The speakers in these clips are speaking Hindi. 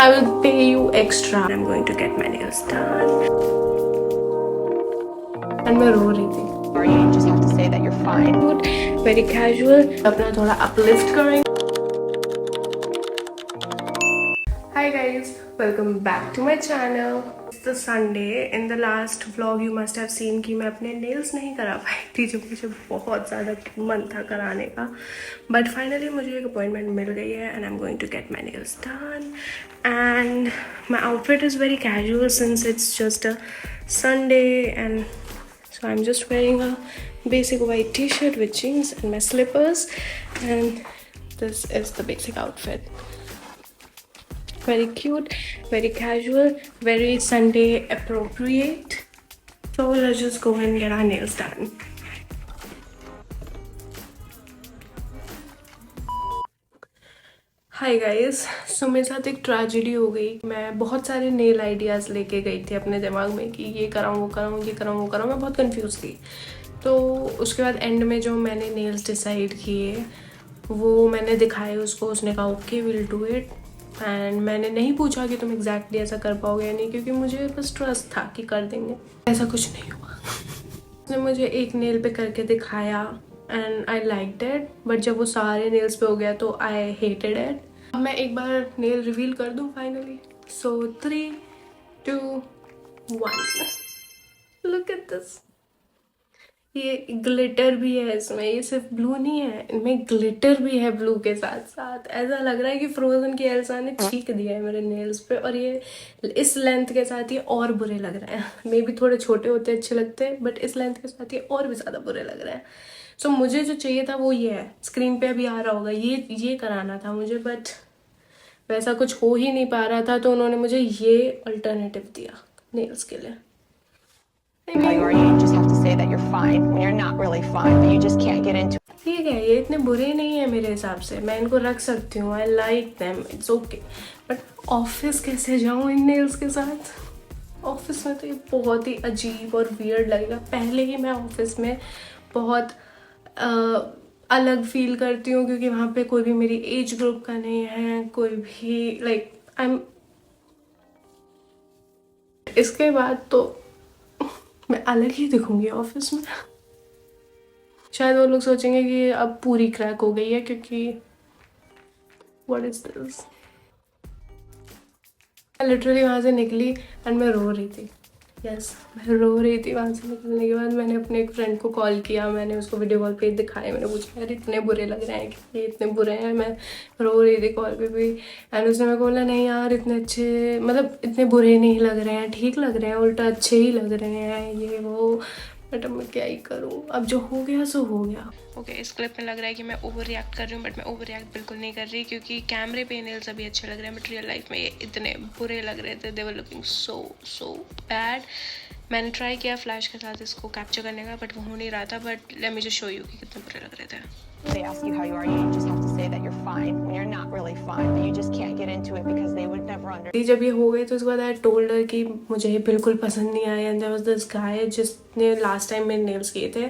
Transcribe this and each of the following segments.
I will pay you extra. I'm going to get my nails done. And मैं रो रही थी. Or you just have to say that you're fine. Very casual. अपना थोड़ा uplift करेंगे. Hi guys, welcome back to my channel. It's the Sunday. In the last vlog you must have seen कि मैं अपने nails नहीं करा पाई थी, जो मुझे बहुत ज़्यादा मन था कराने का. But finally मुझे एक appointment मिल गई है and I'm going to get my nails done. And my outfit is very casual since it's just a Sunday, and so I'm just wearing a basic white t-shirt with jeans and my slippers, and this is the basic outfit. Very cute, very casual, very Sunday appropriate. So let's just go and get our nails done. Hi guys, so मेरे साथ एक ट्रेजेडी हो गई. मैं बहुत सारे नेल आइडियाज़ लेके गई थी अपने दिमाग में कि ये कराऊँ वो कराऊँ, ये कराऊँ वो कराऊँ. मैं बहुत कंफ्यूज थी. तो उसके बाद एंड में जो मैंने नेल्स डिसाइड किए वो मैंने दिखाए उसको. उसने कहा okay will do it. And मैंने नहीं पूछा कि तुम एग्जैक्टली ऐसा कर पाओगे या नहीं, क्योंकि मुझे बस ट्रस्ट था कि कर देंगे. ऐसा कुछ नहीं हुआ. उसने मुझे एक नेल पे करके दिखाया and I liked it, but जब वो सारे नेल्स पे हो गया तो आई हेटेड इट. अब मैं एक बार नेल रिवील कर दूं finally. So 3, 2, 1. Look at this. ये ग्लिटर भी है इसमें, ये सिर्फ ब्लू नहीं है, इनमें ग्लिटर भी है ब्लू के साथ साथ. ऐसा लग रहा है कि फ्रोजन की एल्सा ने छींक दिया है मेरे नेल्स पे. और ये इस लेंथ के साथ ये और बुरे लग रहे हैं. मे बी थोड़े छोटे होते अच्छे लगते हैं, बट इस लेंथ के साथ ये और भी ज़्यादा बुरे लग रहे हैं. सो मुझे जो चाहिए था वो ये है. स्क्रीन पे अभी आ रहा होगा, ये कराना था मुझे, बट वैसा कुछ हो ही नहीं पा रहा था. तो उन्होंने मुझे ये अल्टरनेटिव दिया नेल्स के लिए. How you are, you just have to say that you're fine when you're not really fine, but you just can't get into it. ठीक है, ये इतने बुरे नहीं है मेरे हिसाब से. मैं इनको रख सकती हूँ. I like them, it's okay. But office कैसे जाऊँ इन नेल्स के साथ? ऑफिस में तो ये बहुत ही अजीब और वियर्ड लगेगा. पहले ही मैं ऑफिस में बहुत अलग फील करती हूँ, क्योंकि वहाँ पे कोई भी मेरी एज ग्रुप का नहीं है. कोई भी लाइक आई एम. इसके बाद तो मैं अलग ही दिखूंगी ऑफिस में. शायद वो लोग सोचेंगे कि अब पूरी क्रैक हो गई है, क्योंकि व्हाट इज दिस. मैं लिटरली वहाँ से निकली एंड मैं रो रही थी. यस, मैं रो रही थी. वहाँ से निकलने के बाद मैंने अपने एक फ्रेंड को कॉल किया. मैंने उसको वीडियो कॉल पे दिखाया. मैंने पूछा यार इतने बुरे लग रहे हैं कि ये इतने बुरे हैं. मैं रो रही थी कॉल पे भी. एंड उसने मेरे को बोला नहीं यार इतने अच्छे, मतलब इतने बुरे नहीं लग रहे हैं, ठीक लग रहे हैं, उल्टा अच्छे ही लग रहे हैं ये वो. बट अब मैं क्या ही करूँ. अब जो हो गया सो हो गया. ओके, इस क्लिप में लग रहा है कि मैं ओवर रिएक्ट कर रही हूँ, बट मैं ओवर रिएक्ट बिल्कुल नहीं कर रही, क्योंकि कैमरे पे नेल्स अभी अच्छे लग रहे हैं, बट रियल लाइफ में ये इतने बुरे लग रहे थे. दे वर लुकिंग सो बैड. मैंने ट्राई किया फ्लैश के साथ इसको कैप्चर करने का, बट वो हो नहीं रहा था. But let me just show you कि कितने बुरे लग रहे थे. They ask you how you are, you just have to say that you're fine when you're not really fine, but you just can't get into it because they would never understand. जब ये हो गई तो उसके बाद आई टोल्ड हर कि मुझे ये बिल्कुल पसंद नहीं आया. And there was this guy जिसने लास्ट टाइम मेरे नेल्स किए थे.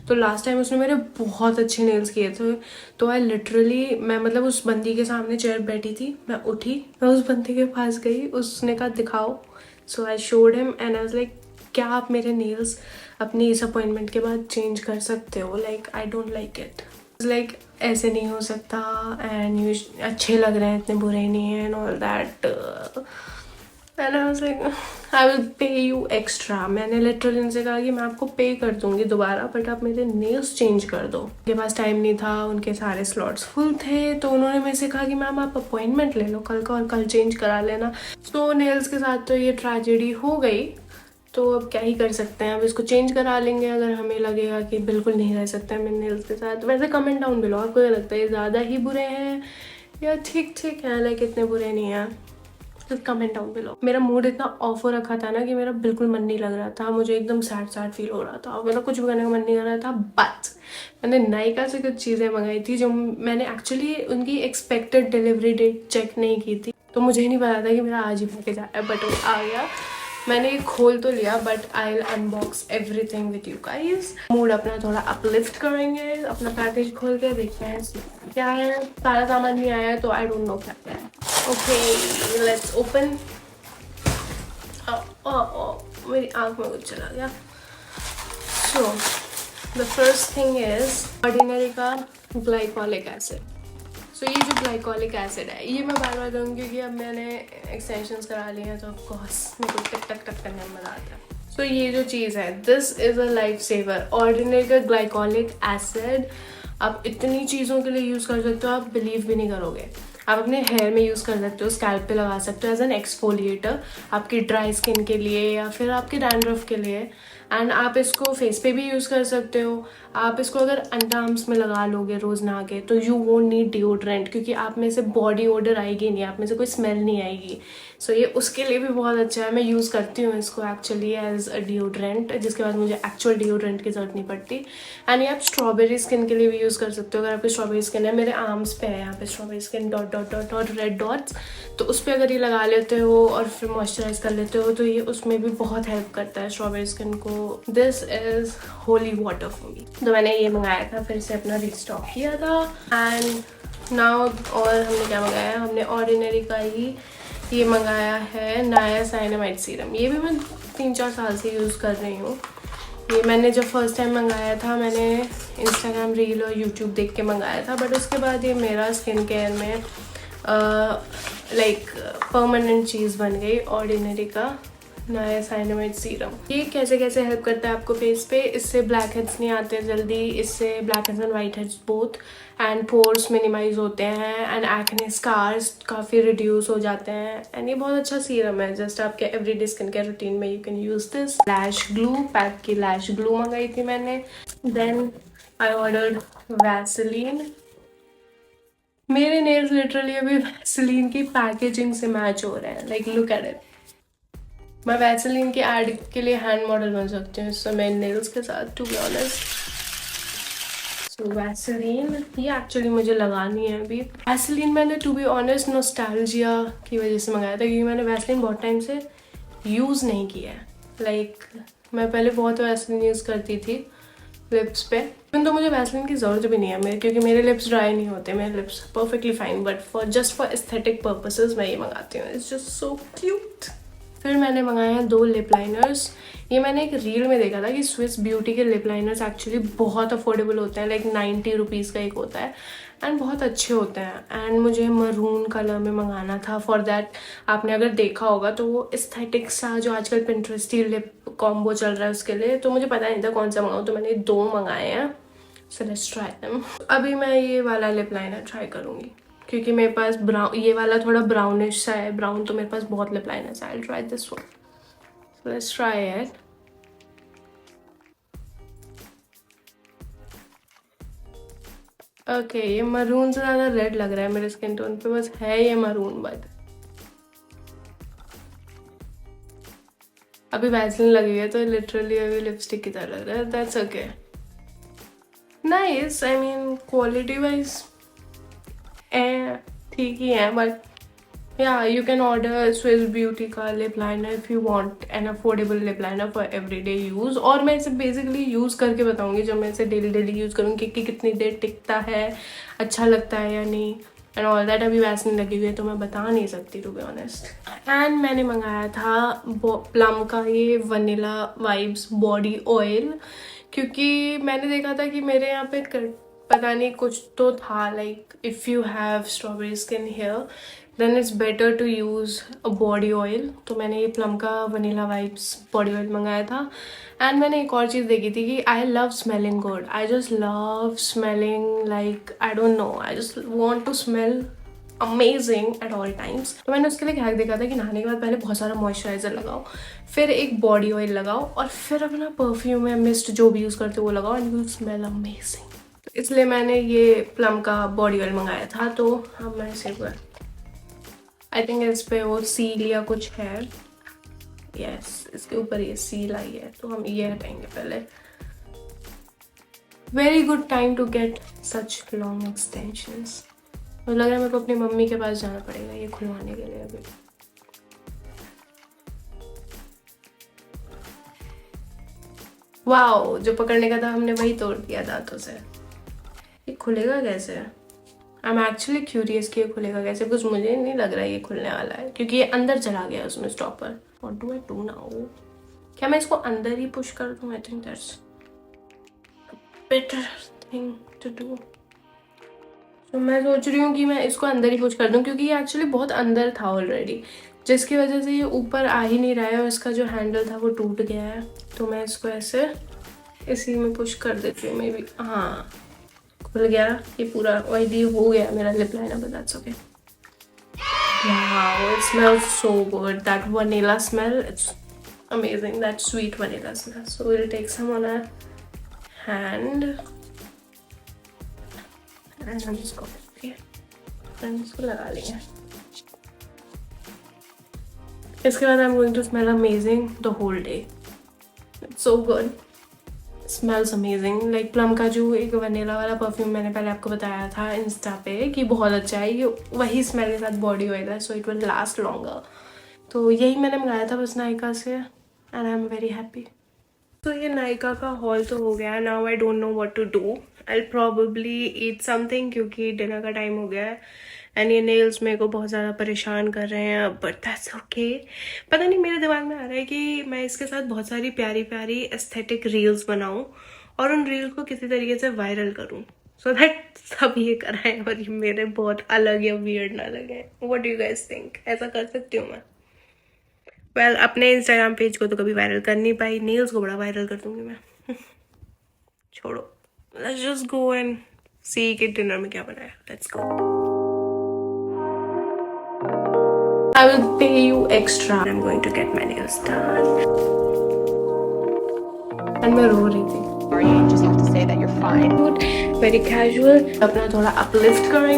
तो लास्ट टाइम उसने मेरे बहुत अच्छे नेल्स किए थे. तो आई लिटरली, मैं मतलब उस बंदी के सामने चेयर बैठी थी, मैं उठी, मैं उस बंदी के पास गई. उसने कहा दिखाओ. So I showed him and I was like क्या आप मेरे नेल्स अपनी इस अपॉइंटमेंट के बाद चेंज कर सकते हो? Like I don't like it. Like ऐसे नहीं हो सकता. एंड यू अच्छे लग रहे हैं, इतने बुरे नहीं हैं and all that. And I was like I will pay you extra. मैंने लिटरली उनसे कहा कि मैं आपको पे कर दूंगी दोबारा, बट आप मेरे नेल्स चेंज कर दो. उनके पास टाइम नहीं था, उनके सारे स्लॉट्स फुल थे. तो उन्होंने मेरे से कहा कि मैम आप अपॉइंटमेंट ले लो कल का और कल चेंज करा लेना. सो नेल्स के साथ तो ये ट्रेजेडी हो गई. तो अब क्या ही कर सकते हैं. अब इसको चेंज करा लेंगे अगर हमें लगेगा कि बिल्कुल नहीं रह सकते हैं मेरे नेल्स के साथ. वैसे कमेंट डाउन बिलो आपको क्या लगता है, ये ज़्यादा ही बुरे हैं या ठीक ठीक है, लाइक इतने बुरे नहीं हैं. तो कमेंट डाउन बिलो. मेरा मूड इतना ऑफ हो रखा था ना कि मेरा बिल्कुल मन नहीं लग रहा था. मुझे एकदम सैड फील हो रहा था. मेरा कुछ भी करने का मन नहीं कर रहा था. बट मैंने नायका से कुछ चीज़ें मंगाई थी जो मैंने एक्चुअली उनकी एक्सपेक्टेड डिलीवरी डेट चेक नहीं की थी. तो मुझे ही नहीं पता था कि मेरा आज ही होके जा रहा है, बट वो आ गया. मैंने ये खोल तो लिया, but I will unbox everything with you guys. Mood अपना थोड़ा अपलिफ्ट करेंगे. अपना पैकेज खोल के देखते हैं क्या है. सारा सामान नहीं आया है तो आई डोंट नो क्या है. Okay let's open. मेरी आँख में कुछ चला गया। So the first thing is ordinary का ग्लाइकोलिक एसिड। सो ये जो ग्लाइकोलिक एसिड है ये मैं बार बार दूँगी क्योंकि अब मैंने एक्सटेंशंस करा लिए हैं तो ऑफकोर्स मेरे को टक टक टक करने में मज़ा आता है। सो ये जो चीज़ है this is a life saver. Ordinary का ग्लाइकोलिक एसिड आप इतनी चीज़ों के लिए यूज़ कर सकते हो, आप बिलीव भी नहीं करोगे। आप अपने हेयर में यूज़ कर सकते हो, स्कैल्प पे लगा सकते हो एज एन एक्सफोलिएटर, आपकी ड्राई स्किन के लिए या फिर आपके डैंड्रफ के लिए। एंड आप इसको फेस पे भी यूज़ कर सकते हो। आप इसको अगर अंडर आर्म्स में लगा लोगे रोज़ नहा के तो यू वोंट नीड डिओड्रेंट, क्योंकि आप में से बॉडी ओडर आएगी नहीं, आप में से कोई स्मेल नहीं आएगी। सो ये उसके लिए भी बहुत अच्छा है। मैं यूज़ करती हूँ इसको एक्चुअली एज अ डिओड्रेंट, जिसके बाद मुझे एक्चुअल डिओड्रेंट की ज़रूरत नहीं पड़ती। एंड ये आप स्ट्रॉबेरी स्किन के लिए भी यूज़ कर सकते हो। अगर आपकी स्ट्रॉबेरी स्किन है, मेरे आर्म्स पे है यहाँ पे strawberry skin dot dot dot dot red dots, तो उस पर अगर ये लगा लेते हो और फिर मॉइस्चराइज कर लेते हो तो ये उसमें भी बहुत हेल्प करता है स्ट्रॉबेरी स्किन को। This is holy water for me. तो मैंने ये मंगाया था, फिर से अपना रिस्टॉक किया था। एंड नाउ और हमने क्या मंगाया, हमने ऑर्डिनरी का ही ये मंगाया है नायासिनामाइड सीरम। ये भी मैं 3-4 साल से यूज़ कर रही हूँ। ये मैंने जब फर्स्ट टाइम मंगाया था मैंने इंस्टाग्राम रील और यूट्यूब देख के मंगाया था, बट उसके बाद ये मेरा स्किन केयर में लाइक परमानेंट चीज़ बन गई। ऑर्डिनरी का नायासिनामाइड सीरम ये कैसे कैसे हेल्प करता है आपको फेस पे। इससे ब्लैक हेड्स नहीं आते जल्दी, इससे blackheads and whiteheads both, and pores minimize होते हैं, एंड एक्ने स्कार्स काफ़ी रिड्यूस हो जाते हैं। एंड ये बहुत अच्छा सीरम है, जस्ट आपके एवरीडे स्किन केयर रूटीन में you can use this. Lash glue, pack की लैश ग्लू मंगाई थी मैंने। Then I ordered Vaseline. मेरे नेल्स लिटरली अभी वैसलीन की पैकेजिंग से मैच हो रहे हैं, लाइक लुक एट इट। मैं वैसलीन के ऐड के लिए हैंड मॉडल बन सकती हूँ इस समय नेल्स के साथ, to be honest. So Vaseline ये एक्चुअली मुझे लगानी है अभी। वैसलीन मैंने टू बी ऑनेस्ट नॉस्टैल्जिया की वजह से मंगाया था, क्योंकि मैंने वैसलीन बहुत टाइम से यूज़ नहीं किया है। लाइक मैं पहले बहुत वैसलीन यूज़ करती थी लिप्स पे, इवन तो मुझे वैसलीन की ज़रूरत भी नहीं है मेरे, क्योंकि मेरे लिप्स ड्राई नहीं होते, मेरे lips perfectly fine. But for aesthetic purposes मैं ये मंगाती हूँ। It's just so cute. फिर मैंने मंगाए हैं 2 लिप लाइनर्स। ये मैंने एक रील में देखा था कि स्विस ब्यूटी के लिप लाइनर्स एक्चुअली बहुत अफोर्डेबल होते हैं, लाइक 90 रुपीज़ का एक होता है, एंड बहुत अच्छे होते हैं। एंड मुझे मरून कलर में मंगाना था। फॉर दैट आपने अगर देखा होगा तो वो एस्थेटिक सा जो आजकल पिंटरेस्टी लिप कॉम्बो चल रहा है उसके लिए, तो मुझे पता नहीं था कौन सा मंगाऊँ, तो मैंने 2 मंगाए हैं। So let's try them. अभी मैं ये वाला लिप लाइनर ट्राई करूँगी क्योंकि मेरे पास ब्राउन, ये वाला थोड़ा ब्राउनिश सा है, ब्राउन तो मेरे पास बहुत लिप लाइनर्स है। I will try this one. So let's try it. Okay ये मरून से ज़्यादा रेड लग रहा है मेरे स्किन टोन पे, बस है ये मरून। बट अभी वैसलीन लगी हुई है तो लिटरली अभी लिपस्टिक की तरह लग रहा है। That's okay, nice. I mean quality wise ठीक ही है, but yeah, you can order Swiss Beauty का lip liner if you want an affordable lip liner for everyday use। और मैं इसे basically यूज़ करके बताऊंगी जब मैं इसे डेली यूज़ करूँगी कि कितनी देर टिकता है, अच्छा लगता है या नहीं, एंड ऑल दैट। अभी वैसलीन लगी हुई है तो मैं बता नहीं सकती टू बी ऑनेस्ट। एंड मैंने मंगाया था प्लम का ये वनीला वाइब्स बॉडी ऑयल, क्योंकि मैंने देखा था कि मेरे यहाँ पे पता नहीं कुछ तो था, like if you have strawberry skin hair then it's better to use a body oil. तो मैंने ये प्लम का वनीला वाइब्स बॉडी ऑयल मंगाया था। एंड मैंने एक और चीज़ देखी थी कि I love smelling good, I just love smelling like I don't know, I just want to smell amazing at all times. तो मैंने उसके लिए एक हैक देखा था कि नहाने के बाद पहले बहुत सारा मॉइस्चराइजर लगाओ, फिर एक बॉडी ऑयल लगाओ, और फिर अपना परफ्यूम या मिस्ट जो भी यूज़ करते हो वो लगाओ, एंड यू स्मेल अमेजिंग। तो इसलिए मैंने ये प्लम का बॉडी ऑयल मंगाया था। तो अब मैं इसे आई थिंक इस पे वो सील या कुछ है, यस इसके ऊपर ये सील आई है, तो हम ये हटाएंगे पहले। Very good time to get such long extensions. मुझे लग रहा है मेरे को अपनी मम्मी के पास जाना पड़ेगा ये खुलवाने के लिए अभी। वाओ, जो पकड़ने का था हमने वही तोड़ दिया दांतों से। ये खुलेगा कैसे? आई एम एक्चुअली क्यूरियस कि ये खुलेगा कैसे, बिकॉज मुझे नहीं लग रहा है ये खुलने वाला है क्योंकि ये अंदर चला गया उसमें stopper. What do I do now? क्या मैं इसको अंदर ही पुश कर दूँ? I think that's better thing to do. तो मैं सोच रही हूँ कि मैं इसको अंदर ही पुश कर दूँ क्योंकि ये एक्चुअली बहुत अंदर था ऑलरेडी, जिसकी वजह से ये ऊपर आ ही नहीं रहा है और इसका जो हैंडल था वो टूट गया है. तो मैं इसको ऐसे इसी में पुश कर देती हूँ मे बी. हाँ, खुल गया. ये पूरा ऑयली हो गया मेरा lip liner, but that's okay. Wow, it smells so good. That vanilla smell, it's amazing. That sweet vanilla smell. So we'll take some on our hand. And I'm just going to okay. And इसको लगा लेंगे. इसके बाद I'm going to smell amazing the whole day. It's so good. Smells amazing. Like plum का जो एक वनीला वाला परफ्यूम मैंने पहले आपको बताया था इंस्टा पे कि बहुत अच्छा है, ये वही स्मेल के साथ बॉडी ऑयल है, so it will last longer. तो यही मैंने मंगाया था बस नायका से and I am very happy. तो ये नायका का हॉल तो हो गया. Now I don't know what to do. I probably eat something क्योंकि डिनर का टाइम हो गया है. एंड ये नेल्स मेरे को बहुत ज़्यादा परेशान कर रहे हैं, बट दैट्स ओके. पता नहीं मेरे दिमाग में आ रहा है कि मैं इसके साथ बहुत सारी प्यारी प्यारी एस्थेटिक रील्स बनाऊं और उन रील्स को किसी तरीके से वायरल करूं, सो दैट सब ये कर रहे हैं और ये मेरे बहुत अलग या वियर्ड ना लगे. What do you guys think? ऐसा कर सकती हूँ मैं? वेल, अपने इंस्टाग्राम पेज को तो कभी वायरल कर नहीं पाई, नेल्स को बड़ा वायरल कर दूंगी मैं. छोड़ो, लेट्स जस्ट गो एंड सी कि डिनर में क्या बनाया. Let's go. I will pay you extra. I'm going to get my nails done. And मैं रो रही थी. Or you just have to say that you're fine. Very casual. अपना थोड़ा uplift करेंगे.